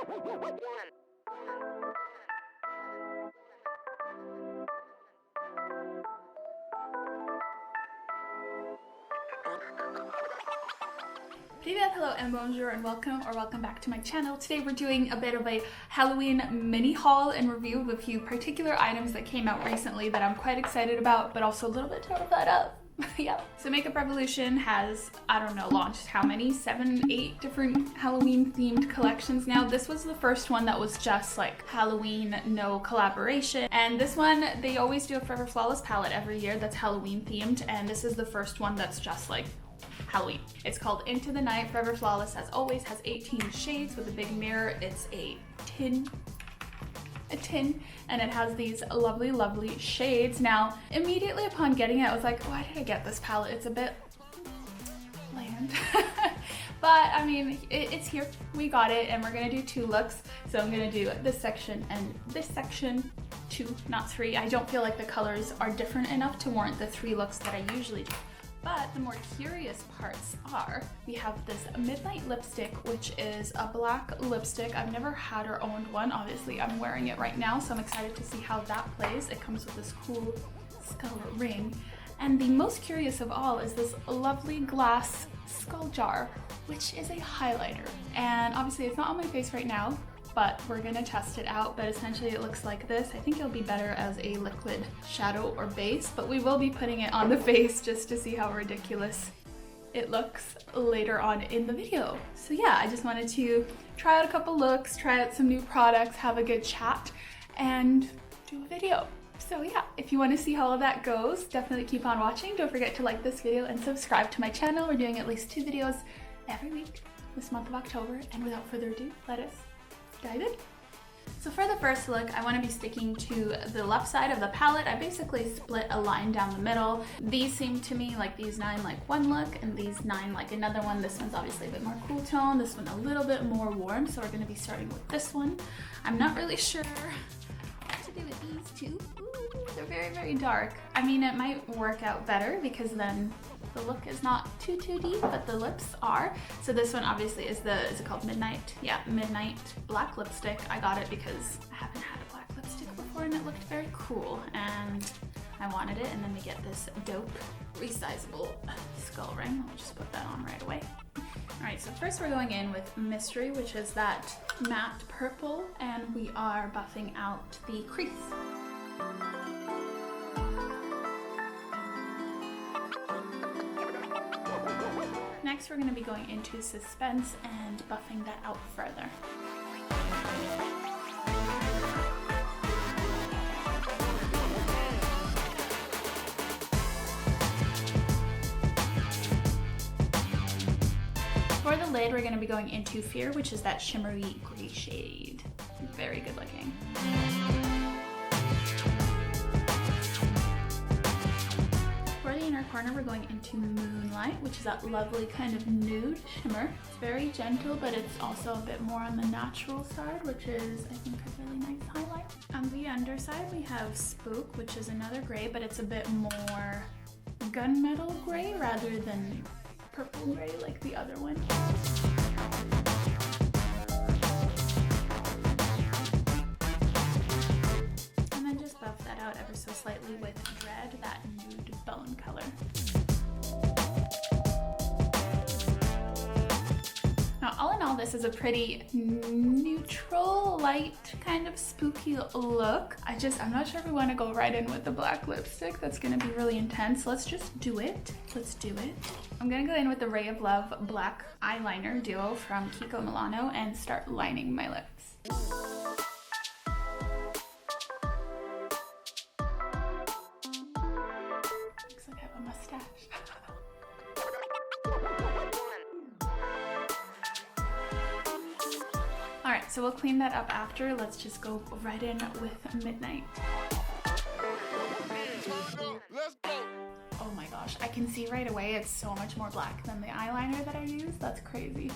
Privet, hello and bonjour and welcome back to my channel. Today we're doing a bit of a Halloween mini haul and review of a few particular items that came out recently that I'm quite excited about, but also a little bit terrified of. Yeah. So Makeup Revolution has, I don't know, launched how many? 7, 8 different Halloween themed collections now. This was the first one that was just like Halloween, no collaboration. And this one, they always do a Forever Flawless palette every year that's Halloween themed. And this is the first one that's just like Halloween. It's called Into the Night. Forever Flawless, as always, has 18 shades with a big mirror. It's a tin, and it has these lovely shades. Now, immediately upon getting it, I was like, why did I get this palette? It's a bit bland. But I mean, it's here. We got it, and we're gonna do 2 looks. So I'm gonna do this section and this section, 2, not 3. I don't feel like the colors are different enough to warrant the 3 looks that I usually do. But the more curious parts are, we have this Midnight lipstick, which is a black lipstick. I've never had or owned one. Obviously, I'm wearing it right now, so I'm excited to see how that plays. It comes with this cool skull ring. And the most curious of all is this lovely glass skull jar, which is a highlighter. And obviously, it's not on my face right now, but we're gonna test it out. But essentially it looks like this. I think it'll be better as a liquid shadow or base, but we will be putting it on the face just to see how ridiculous it looks later on in the video. So yeah, I just wanted to try out a couple looks, try out some new products, have a good chat, and do a video. So yeah, if you want to see how all that goes, definitely keep on watching. Don't forget to like this video and subscribe to my channel. We're doing at least 2 videos every week this month of October, and without further ado, let us dive in. So for the first look, I want to be sticking to the left side of the palette. I basically split a line down the middle. These seem to me like these 9 like one look, and these 9 like another one. This one's obviously a bit more cool tone, this one a little bit more warm, so we're going to be starting with this one. I'm not really sure what to do with these 2. Ooh, they're very dark. I mean, it might work out better because then the look is not too deep, but the lips are. So this one obviously is it called Midnight? Yeah, Midnight black lipstick. I got it because I haven't had a black lipstick before and it looked very cool and I wanted it. And then we get this dope resizable skull ring. I'll just put that on right away. All right, so first we're going in with Mystery, which is that matte purple, and we are buffing out the crease. Next, we're going to be going into Suspense and buffing that out further. For the lid, we're going to be going into Fear, which is that shimmery gray shade. Very good looking. Corner, we're going into Moonlight, which is that lovely kind of nude shimmer. It's very gentle, but it's also a bit more on the natural side, which is, I think, a really nice highlight. On the underside, we have Spook, which is another gray, but it's a bit more gunmetal gray rather than purple gray like the other one. And then just buff that out ever so slightly with Dread, that nude bone color. Now, all in all, this is a pretty neutral, light, kind of spooky look. I'm not sure if we want to go right in with the black lipstick. That's going to be really intense. Let's just do it. Let's do it. I'm going to go in with the Ray of Love black eyeliner duo from Kiko Milano and start lining my lips. Looks like I have a mustache. Alright, so we'll clean that up after. Let's just go right in with Midnight. Oh my gosh, I can see right away it's so much more black than the eyeliner that I use. That's crazy. It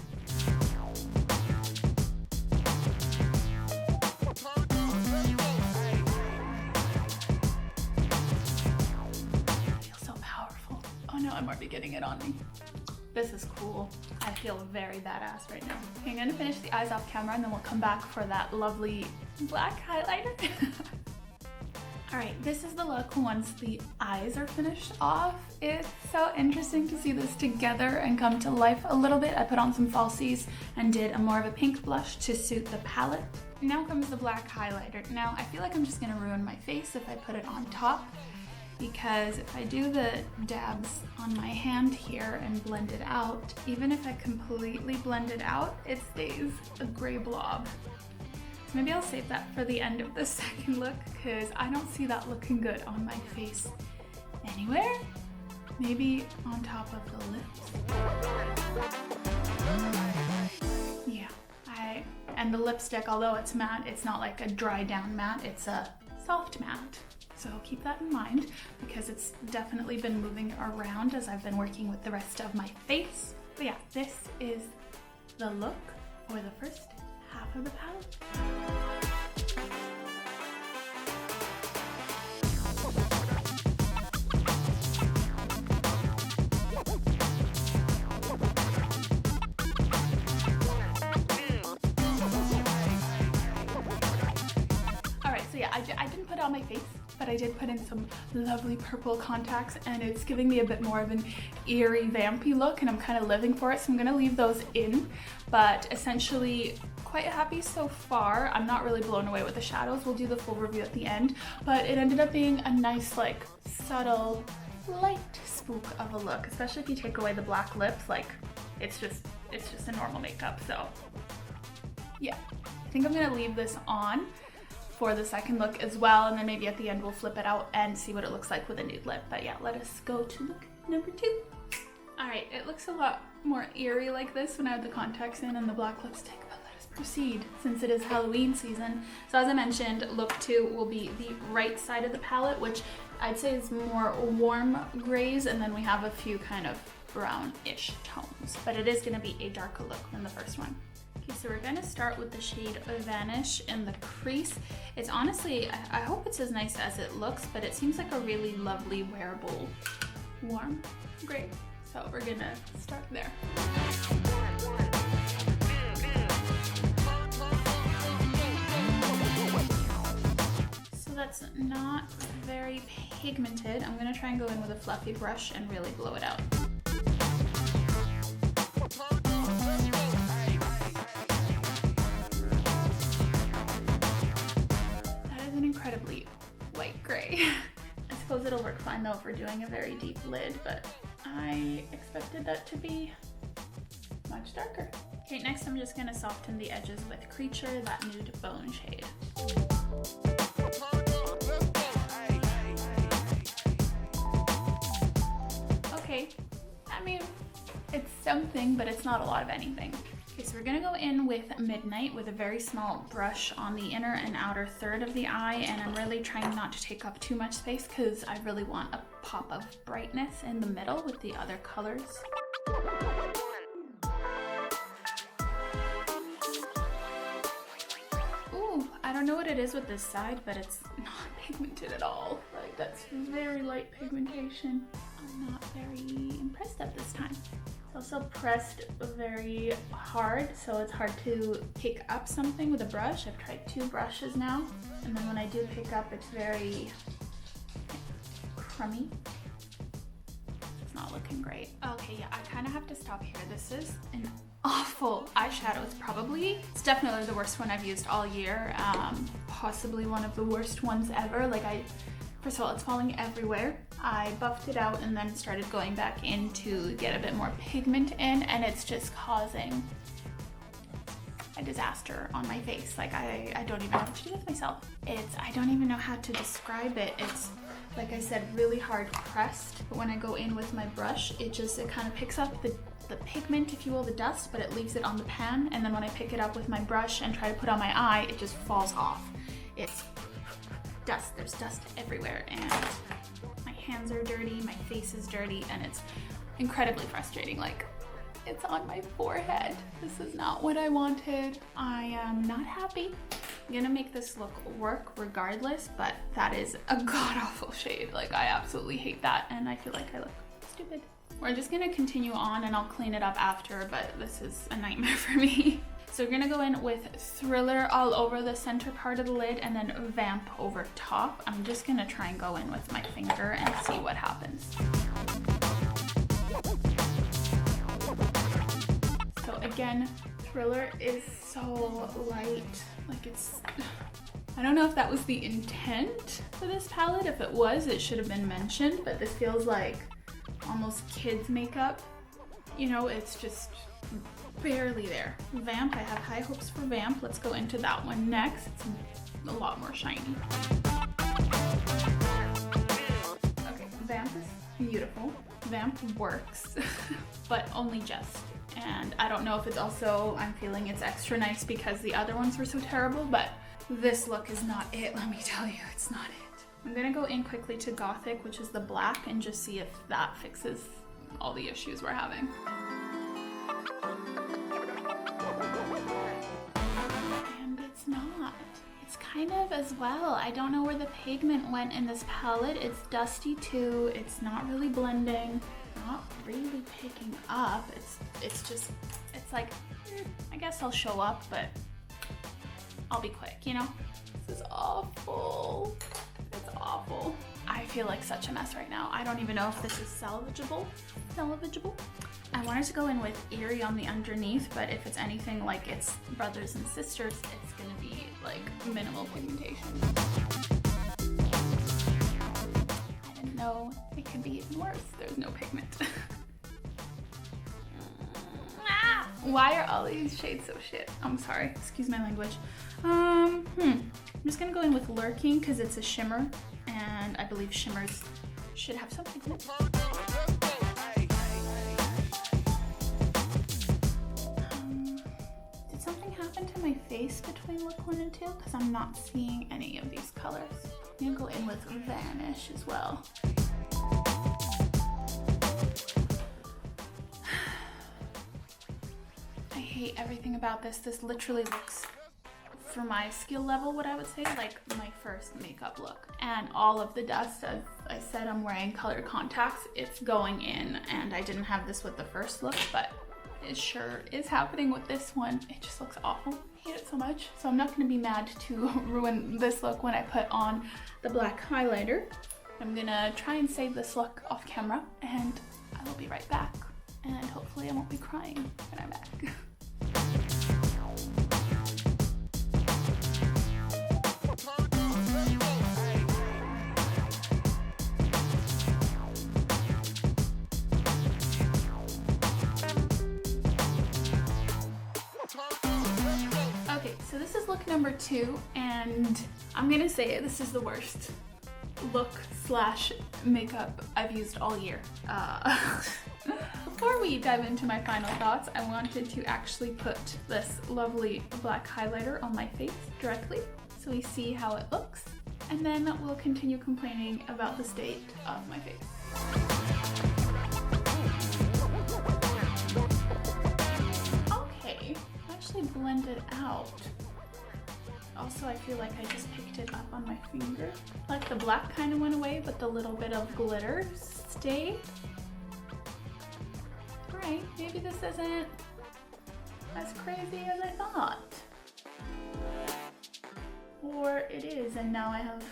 feels so powerful. Oh no, I'm already getting it on me. This is cool. I feel very badass right now. Okay, I'm gonna finish the eyes off camera and then we'll come back for that lovely black highlighter. All right, this is the look once the eyes are finished off. It's so interesting to see this together and come to life a little bit. I put on some falsies and did a more of a pink blush to suit the palette. Now comes the black highlighter. Now I feel like I'm just gonna ruin my face if I put it on top, because if I do the dabs on my hand here and blend it out, even if I completely blend it out, it stays a gray blob. So maybe I'll save that for the end of the second look, because I don't see that looking good on my face anywhere. Maybe on top of the lips. Yeah, and the lipstick, although it's matte, it's not like a dry down matte, it's a soft matte. So keep that in mind, because it's definitely been moving around as I've been working with the rest of my face. But yeah, this is the look for the first half of the palette. Alright, so yeah, I didn't put it on my face, but I did put in some lovely purple contacts, and it's giving me a bit more of an eerie, vampy look, and I'm kind of living for it, so I'm gonna leave those in. But essentially, quite happy so far. I'm not really blown away with the shadows. We'll do the full review at the end, but it ended up being a nice, like, subtle, light spook of a look, especially if you take away the black lips. Like, it's just a normal makeup. So yeah, I think I'm gonna leave this on for the second look as well, and then maybe at the end we'll flip it out and see what it looks like with a nude lip. But yeah, let us go to look number 2. All right, it looks a lot more eerie like this when I have the contacts in and the black lipstick, but let us proceed since it is Halloween season. So as I mentioned, look 2 will be the right side of the palette, which I'd say is more warm grays, and then we have a few kind of brown-ish tones, but it is gonna be a darker look than the first one. Okay, so we're gonna start with the shade Vanish in the crease. It's honestly, I hope it's as nice as it looks, but it seems like a really lovely wearable warm gray. So we're gonna start there. So that's not very pigmented. I'm gonna try and go in with a fluffy brush and really blow it out. Incredibly white gray. I suppose it'll work fine though if we're doing a very deep lid, but I expected that to be much darker. Okay, next I'm just gonna soften the edges with Creature, that nude bone shade. Okay, I mean, it's something, but it's not a lot of anything. Okay, so we're gonna go in with Midnight with a very small brush on the inner and outer third of the eye, and I'm really trying not to take up too much space because I really want a pop of brightness in the middle with the other colors. Ooh, I don't know what it is with this side, but it's not pigmented at all. Like, that's very light pigmentation. I'm not very impressed at this time. Also pressed very hard, so it's hard to pick up something with a brush. I've tried 2 brushes now, and then when I do pick up, it's very crummy. It's not looking great. Okay, yeah, I kind of have to stop here. This is an awful eyeshadow. It's definitely the worst one I've used all year. Possibly one of the worst ones ever. Like, first of all, it's falling everywhere. I buffed it out and then started going back in to get a bit more pigment in, and it's just causing a disaster on my face. Like, I don't even know what to do with myself. I don't even know how to describe it. It's, like I said, really hard pressed. But when I go in with my brush, it kind of picks up the pigment, if you will, the dust, but it leaves it on the pan. And then when I pick it up with my brush and try to put on my eye, it just falls off. It's dust, there's dust everywhere, and my hands are dirty, my face is dirty, and it's incredibly frustrating. Like, it's on my forehead. This is not what I wanted. I am not happy. I'm gonna make this look work regardless, but that is a god-awful shade. Like, I absolutely hate that, and I feel like I look stupid. We're just gonna continue on and I'll clean it up after, but this is a nightmare for me. So we're gonna go in with Thriller all over the center part of the lid and then Vamp over top. I'm just gonna try and go in with my finger and see what happens. So again, Thriller is so light. Like it's, I don't know if that was the intent for this palette. If it was, it should have been mentioned, but this feels like almost kids makeup. You know, it's just barely there. Vamp, I have high hopes for Vamp. Let's go into that one next. It's a lot more shiny. Okay, Vamp is beautiful. Vamp works, but only just. And I don't know if it's also, I'm feeling it's extra nice because the other ones were so terrible, but this look is not it, let me tell you, it's not it. I'm gonna go in quickly to Gothic, which is the black, and just see if that fixes all the issues we're having. And it's not. It's kind of as well. I don't know where the pigment went in this palette. It's dusty too. It's not really blending. Not really picking up. It's just, it's like, I guess I'll show up, but I'll be quick, you know? This is awful. It's awful. I feel like such a mess right now. I don't even know if this is salvageable. I wanted to go in with Eerie on the underneath, but if it's anything like its brothers and sisters, it's gonna be like minimal pigmentation. I didn't know it could be even worse. There's no pigment. Why are all these shades so shit? I'm sorry, excuse my language. I'm just gonna go in with Lurking because it's a shimmer, and I believe shimmers should have some pigment. Did something happen to my face between look 1 and 2? Because I'm not seeing any of these colors. I'm gonna go in with Vanish as well. I hate everything about this. This literally looks, for my skill level, what I would say, like my first makeup look. And all of the dust, as I said, I'm wearing colored contacts. It's going in, and I didn't have this with the first look, but it sure is happening with this one. It just looks awful. I hate it so much. So I'm not gonna be mad to ruin this look when I put on the black highlighter. I'm gonna try and save this look off camera, and I will be right back. And hopefully I won't be crying when I'm back. Okay, so this is look number 2, and I'm gonna say it, this is the worst look slash makeup I've used all year. Before we dive into my final thoughts, I wanted to actually put this lovely black highlighter on my face directly so we see how it looks, and then we'll continue complaining about the state of my face. Okay, actually blended out. Also, I feel like I just picked it up on my finger. Like the black kind of went away, but the little bit of glitter stayed. Alright, maybe this isn't as crazy as I thought. Or it is, and now I have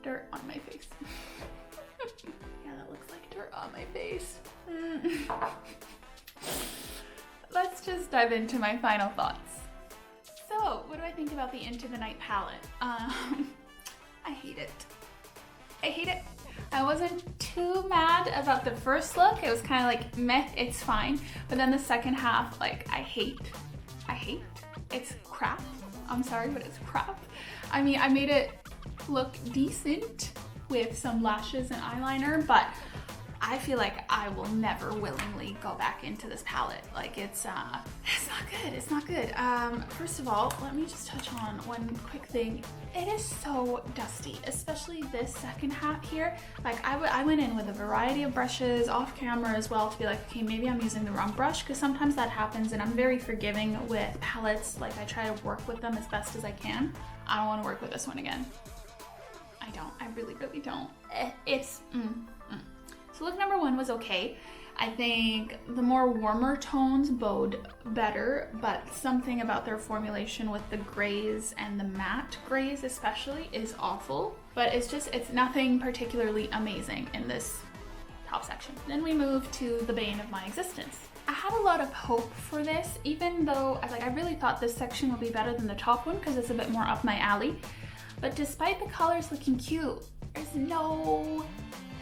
dirt on my face. Yeah, that looks like dirt on my face. Let's just dive into my final thoughts. So, what do I think about the Into the Night palette? I hate it. I hate it. I wasn't too mad about the first look. It was kind of like, meh, it's fine. But then the second half, like, I hate. It's crap. I'm sorry, but it's crap. I mean, I made it look decent with some lashes and eyeliner, but I feel like I will never willingly go back into this palette. Like it's not good, it's not good. First of all, let me just touch on one quick thing. It is so dusty, especially this second half here. Like I went in with a variety of brushes off camera as well to be like, okay, maybe I'm using the wrong brush, because sometimes that happens, and I'm very forgiving with palettes. Like I try to work with them as best as I can. I don't want to work with this one again. I don't, I really don't. So look number 1 was okay. I think the more warmer tones bode better, but something about their formulation with the grays and the matte grays especially is awful. But it's nothing particularly amazing in this top section. Then we move to the bane of my existence. I had a lot of hope for this, even though I really thought this section would be better than the top one because it's a bit more up my alley. But despite the colors looking cute, there's no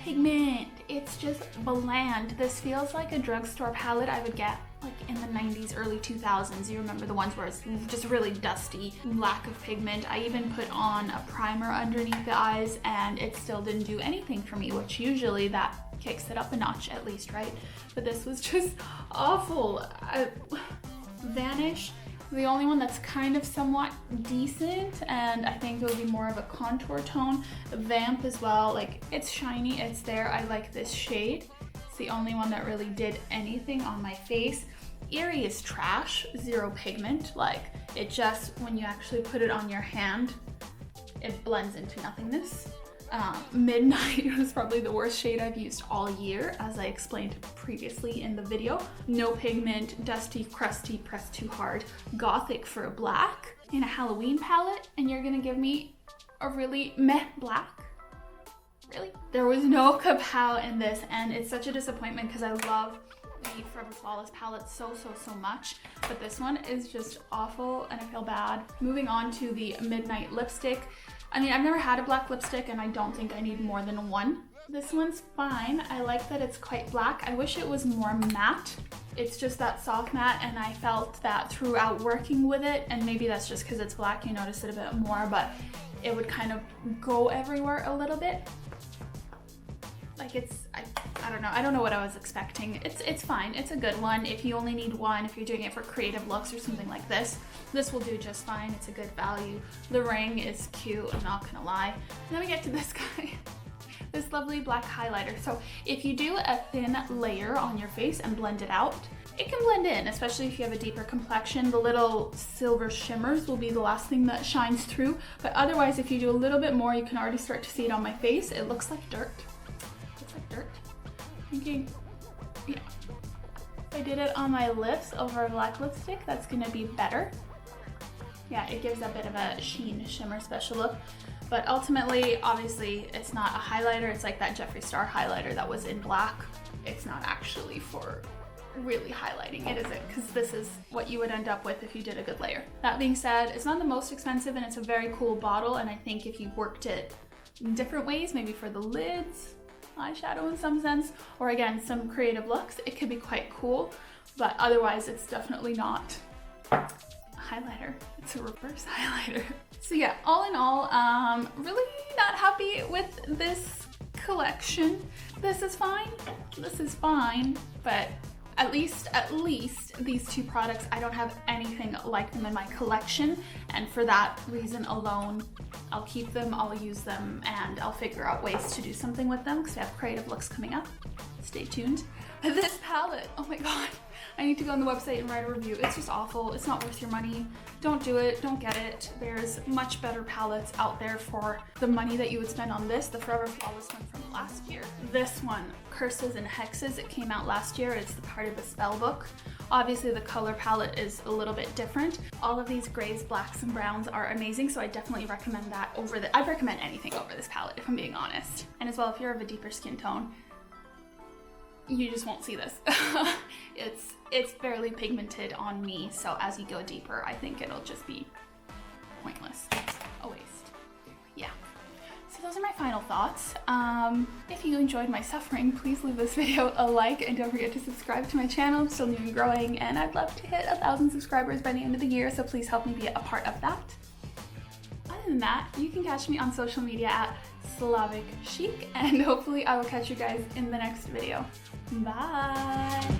pigment. It's just bland. This feels like a drugstore palette I would get like in the 90s, early 2000s. You remember the ones where it's just really dusty, lack of pigment. I even put on a primer underneath the eyes and it still didn't do anything for me, which usually that kicks it up a notch at least, right? But this was just awful. Vanish, the only one that's kind of somewhat decent, and I think it would be more of a contour tone. Vamp as well, like it's shiny, it's there. I like this shade. It's the only one that really did anything on my face. Eerie is trash, zero pigment. Like it just, when you actually put it on your hand, it blends into nothingness. Midnight was probably the worst shade I've used all year, as I explained previously in the video. No pigment, dusty, crusty, pressed too hard, gothic for a black in a Halloween palette, and you're gonna give me a really meh black? Really? There was no kapow in this, and it's such a disappointment because I love the Forever Flawless palette so much, but this one is just awful and I feel bad. Moving on to the Midnight lipstick. I mean, I've never had a black lipstick and I don't think I need more than one. This one's fine. I like that it's quite black. I wish it was more matte. It's just that soft matte, and I felt that throughout working with it, and maybe that's just because it's black, you notice it a bit more, but it would kind of go everywhere a little bit. Like I don't know. I don't know what I was expecting. It's fine. It's a good one. If you only need one, if you're doing it for creative looks or something like this will do just fine. It's a good value. The ring is cute, I'm not gonna lie. And then we get to this guy. This lovely black highlighter. So if you do a thin layer on your face and blend it out, it can blend in, especially if you have a deeper complexion. The little silver shimmers will be the last thing that shines through. But otherwise, if you do a little bit more, you can already start to see it on my face. It looks like dirt. Dirt. Thinking, yeah. If I did it on my lips over a black lipstick, that's gonna be better. Yeah, it gives a bit of a sheen, shimmer, special look. But ultimately, obviously, it's not a highlighter. It's like that Jeffree Star highlighter that was in black. It's not actually for really highlighting it, is it? Because this is what you would end up with if you did a good layer. That being said, it's not the most expensive and it's a very cool bottle. And I think if you worked it in different ways, maybe for the lids, eyeshadow in some sense, or again, some creative looks, it could be quite cool, but otherwise it's definitely not a highlighter. It's a reverse highlighter. So yeah, all in all, really not happy with this collection. This is fine, but at least these two products, I don't have anything like them in my collection, and for that reason alone, I'll keep them, I'll use them, and I'll figure out ways to do something with them because I have creative looks coming up. Stay tuned. But this palette, oh my god, I need to go on the website and write a review. It's just awful. It's not worth your money. Don't do it. Don't get it. There's much better palettes out there for the money that you would spend on this. The Forever Flawless one from last year. This one, Curses and Hexes, it came out last year. It's the part of the spell book. Obviously the color palette is a little bit different. All of these grays, blacks, and browns are amazing, so I definitely recommend that over I'd recommend anything over this palette, if I'm being honest. And as well, if you're of a deeper skin tone, you just won't see this. It's barely pigmented on me, so as you go deeper, I think it'll just be pointless. A waste. Yeah. So those are my final thoughts. If you enjoyed my suffering, please leave this video a like and don't forget to subscribe to my channel. I'm still new and growing, and I'd love to hit 1,000 subscribers by the end of the year, so please help me be a part of that. Other than that, you can catch me on social media at Slavic Chic, and hopefully I will catch you guys in the next video. Bye!